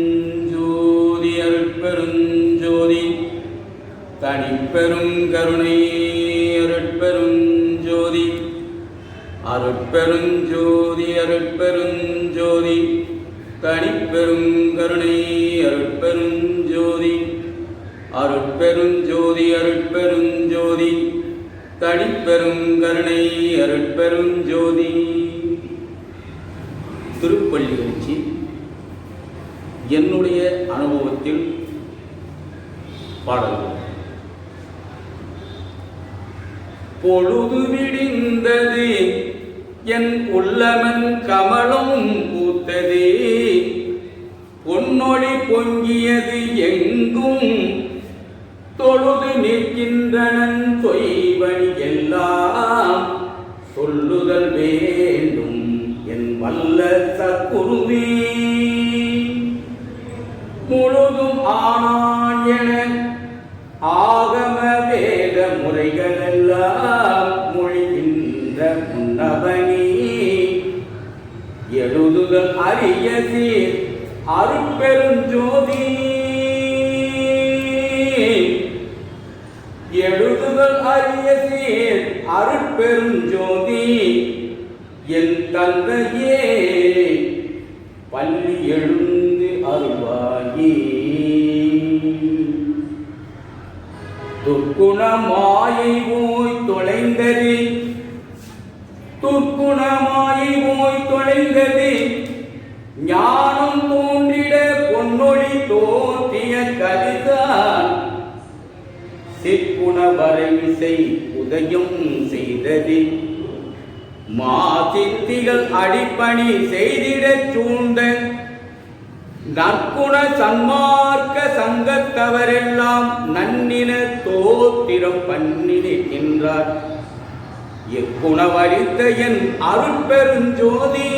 அருட்பெருஞ்சோதி அருட்பெருஞ்சோதி தனிப்பெரும் கருணை அருட்பெருஞ்சோதி அருட்பெருஞ்சோதி அருட்பெருஞ்சோதி தனிப்பெரும் கருணை அருட்பெருஞ்சோதி அருட்பெருஞ்சோதி அருட்பெருஞ்சோதி தனிப்பெரும் கருணை அருட்பெருஞ்சோதி. திருப்பள்ளி எழுச்சி என்னுடைய அனுபவத்தில் பாடல்கள். பொழுது விடிந்தது என் உள்ளமன் கமலம் பூத்தது, பொன்னொழி பொங்கியது எங்கும் தொழுது நிற்கின்றனன் தொய்வழி எல்லாம் சொல்லுதல் வேண்டும் என் வல்ல சற்குருவே. முழுதும் ஆனான் என ஆகம வேத முறைகளெல்லாம் மொழிகின்ற முன்னவனே, எழுதுதல் அரிய சீர் அருட்பெருஞ்சோதி. எழுதுதல் அரிய சீர் அருட்பெருஞ்சோதி என் தந்தையே பள்ளி எழுந்து அருள்வாயே. துர்க்குண மாயை போய் தொலைந்தது, துர்க்குண மாயை போய் தொலைந்தது, ஞானம் தோன்றிட பொன்னொழி தோற்றிய கதிதான் சிற்குண வரைவிசை உதயம் செய்தது. மாசித்திகள் அடிப்பணி செய்திடச் சூழ்ந்த நற்குண சன்மார்க்க சங்கத்தவரெல்லாம் நன்னின தோத்திரம் பண்ணி நிற்கின்றார். எக்குணவழித்த என் அருட்பெருஞ்சோதி,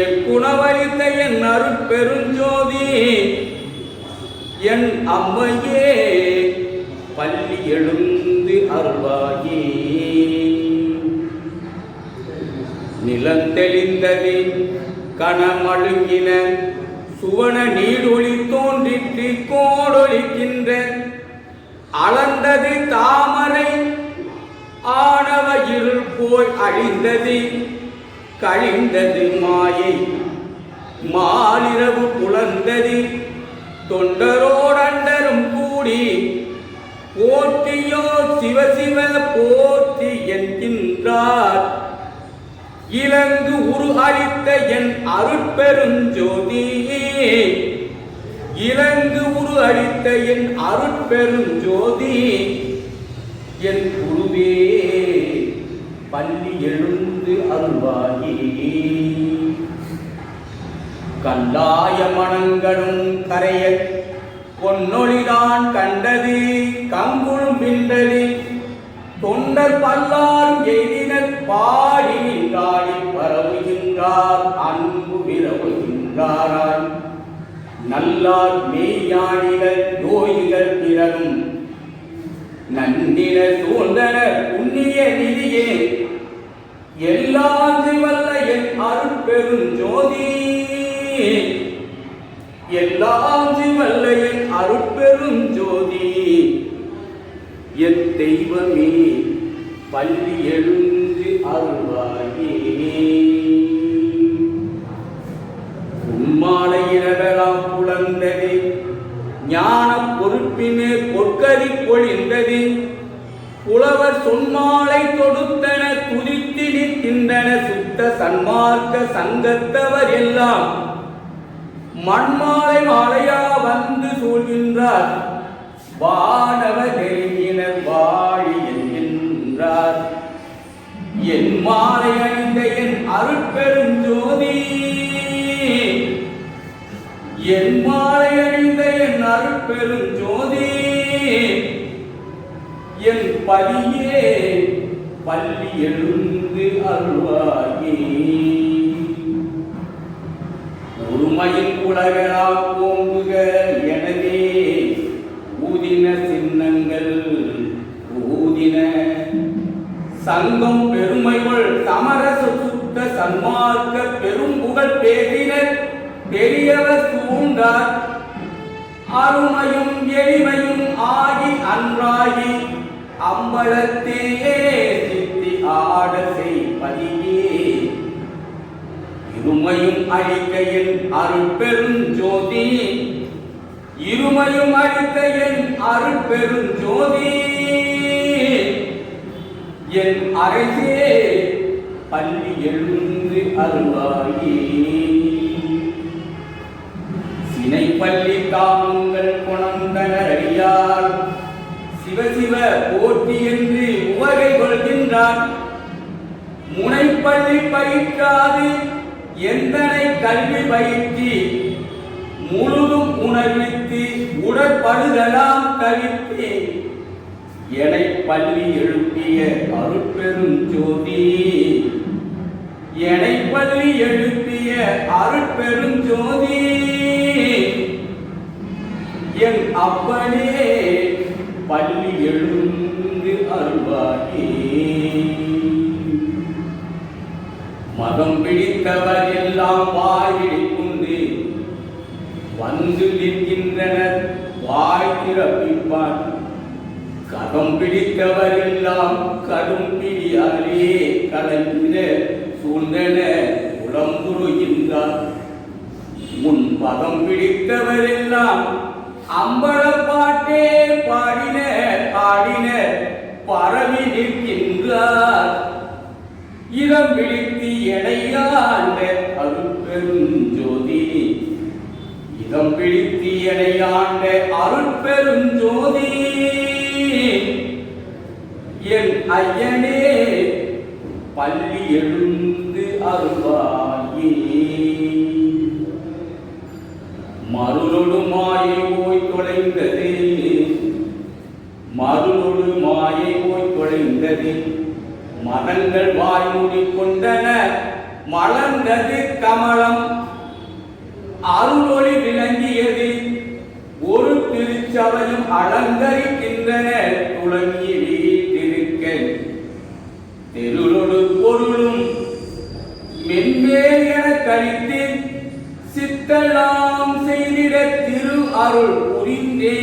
எக்குணவழித்த என் அருட்பெருஞ்சோதி என் அம்மையே பள்ளி எழுந்து அருள்வாயே. நிலந்தெளிந்தது கணமழுங்கின சுவன நீடொளி தோன்றிற்று கோடொளிக்கின்ற அளந்தது தாமரை ஆணவ இருள் போய் அழிந்தது கழிந்தது மாயை மாலிரவு புலர்ந்தது தொண்டரோடண்டரும் கூடி போற்றியோ சிவசிவ போற்றி என்கின்றார். இலங்கு உரு அளித்த என் அருட்பெருஞ்சோதி, இலங்கு உரு அளித்த என் அருட்பெருஞ்சோதி என் குருவே பள்ளி எழுந்து அருள்வாயே. கண்டாய மனங்களும் கரைய பொன்னொழிதான் கண்டது கங்குளும் பிண்டது தொண்டர் பல்லாரும் எய்தினர் பாடி நின்றாடி பரவுகின்றார் அன்பு விரவுகின்றாராய். நல்லார் மெய்யானிகள் நோய்கள் பிறரும் நன்னின சூழ்ந்தனர் புண்ணிய நிதியே எல்லாம் வல்ல என் அருட்பெருஞ்சோதி, எல்லாம் வல்ல என் அருட்பெருஞ்சோதி என் தெய்வமே பள்ளி எழுந்து அருள்வாயே. உன்மாலை இரவெல்லாம் புலர்ந்தது ஞான பொறுப்பினே பொற்கரி பொழிந்தது. புலவர் சொன்மாலை தொடுத்தன துதித்து நிற்கின்றன சுத்த சன்மார்க்க சங்கத்தவர் எல்லாம் மண்மாலை மாலையா வந்து சூழ்கின்றார். வானவர் நெருங்கினர் வாழி என்கின்றார். என் மாலை அணிந்த என் அருட்பெருஞ்சோதி, என் மாலை அணிந்த என் அருட்பெருஞ்சோதி என் பதியே பள்ளி எழுந்து அருள்வாயே. ஒருமையின் உலகலாம் ஓங்குக எனவே ஊதின சின்னங்கள் ஊதின சங்கம் பெருமைகள் சமரச சுத்த சன்மார்க்க பெரும் புகழ் பேசினர் பெரியவர் சூழ்ந்தார். அருமையும் எளிமையும் ஆகி அன்றாகி அம்பலத்தே சித்தி ஆட செய்பதியே. இருமையும் அழிக்க என் அருட்பெருஞ்சோதி, இருமையும் அழிக்க என் அருட்பெருஞ்சோதி என் அரசே பள்ளி எழுந்து அருள்வாயே. சினை பள்ளி காமுங்கள் குணந்தனர் அடியார் சிவசிவ போற்றி என்று உவகை கொள்கின்றார். முனைப்பள்ளி பயிற்றாது எந்தனை கல்வி பயிற்றி முழுதும் உணர்வித்து உட துறப்படுதலாம் தவிர்த்தே எனை பள்ளி எழுப்பிய அருட்பெரும் ஜோதி எனை பள்ளி எழுப்பிய அருட்பெரும் ஜோதி என் அப்பனே பள்ளி எழுந்து அருள்வாயே மதம் பிடித்தவர் எல்லாம் வாயிடிக்குண்டு வந்து நிற்கின்றனர் வாய் திறப்பிப்பான் கதம் பிடித்தவர் எல்லாம் கடும் பிடியாலே கலைந்த சூழ்ந்தன உளம்புறுகின்றார் முன் பதம் பிடித்தவர் எல்லாம் அம்பள பாட்டே பாடின ஆடின பரவி நிற்கின்றார் இடம் பிடித்து எடையாண்ட அருட்பெருஞ்சோதி இடம் பிடித்து எடையாண்ட அருட்பெருஞ்சோதி என் ஐயனே பள்ளி எழுந்து அருள்வாயே மருளொடு மாயை போய் தொலைந்தது மருளொடு மாயை போய் தொலைந்தது மதங்கள் வாய் மூடிக்கொண்டன மலர்ந்தது கமலம் அருளொளி விளங்கியது ஒரு திருச்சபையும் அலங்கரிக்கின்றன துளங்கி வீட்டிருக்க தெருளொடு பொருளும் மென்மேல் என கழித்து சித்தலாம் செய்திட திரு அருள் புரிந்தே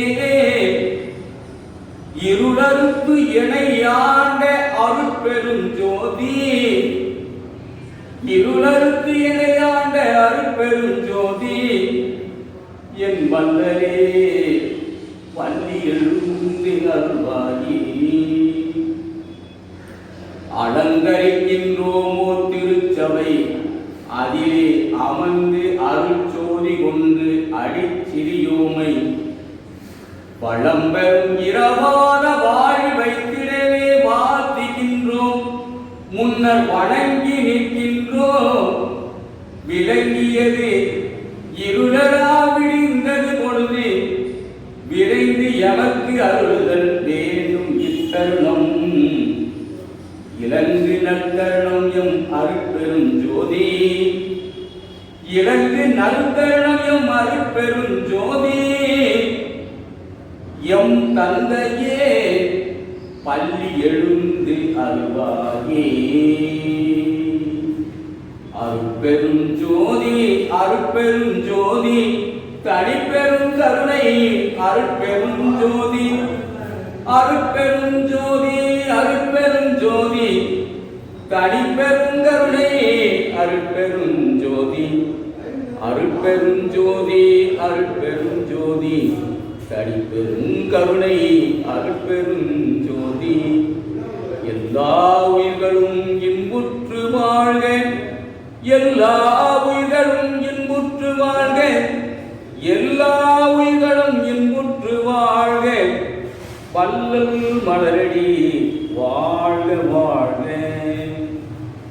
இருளறுப்பு இணையாண்ட அருட்பெருஞ்சோதி இருளறுப்பு இணையாண்ட அருட்பெருஞ்சோதி என் வல்லரே பள்ளி எழுந்து அருள்வாயே அலங்கரிக்கின்றோமோ திருச்சபை அதிலே அமர்ந்து அருட்சோதி கொண்டு அடிச்சிறியோமை பழம்பெரும் இரவாத வாழி வைத்திடவே வாழ்த்துகின்றோம் முன்னர் வணங்கி நிற்கின்றோம் விளங்கியது இருளரா விழிந்தது பொழுது விரைந்து எமக்கு அருள்தல் வேண்டும் இத்தருணம் இலங்கு நற்தருணம் எம் அருட்பெரும் ஜோதி இலங்கு நற்தருணம் எம் அருட்பெரும் ஜோதி எம் தந்தையே பள்ளி எழுந்து அருள்வாயே அருட்பெரும் ஜோதி அருட்பெரும் ஜோதி தனிப்பெரும் கருணை அருட்பெரும் ஜோதி அருட்பெரும் ஜோதி அருட்பெரும் ஜோதி தனிப்பெரும் கருணை அருட்பெரும் ஜோதி அருட்பெரும் ஜோதி அருட்பெரும் ஜோதி தனிப்பெரும் கருணை அருட்பெரும் ஜோதி எல்லா உயிர்களும் இன்புற்று வாழ்க எல்லா உயிர்களும் இன்புற்று வாழ்க எல்லா உயிர்களும் இன்புற்று வாழ்க பல்லல் மலரடி வாழ்க வாழ்க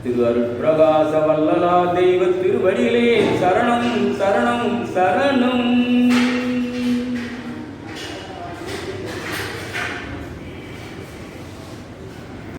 திரு அருட்பிரகாச வல்லலா தெய்வ திருவடியிலே சரணம் சரணம் சரணம்.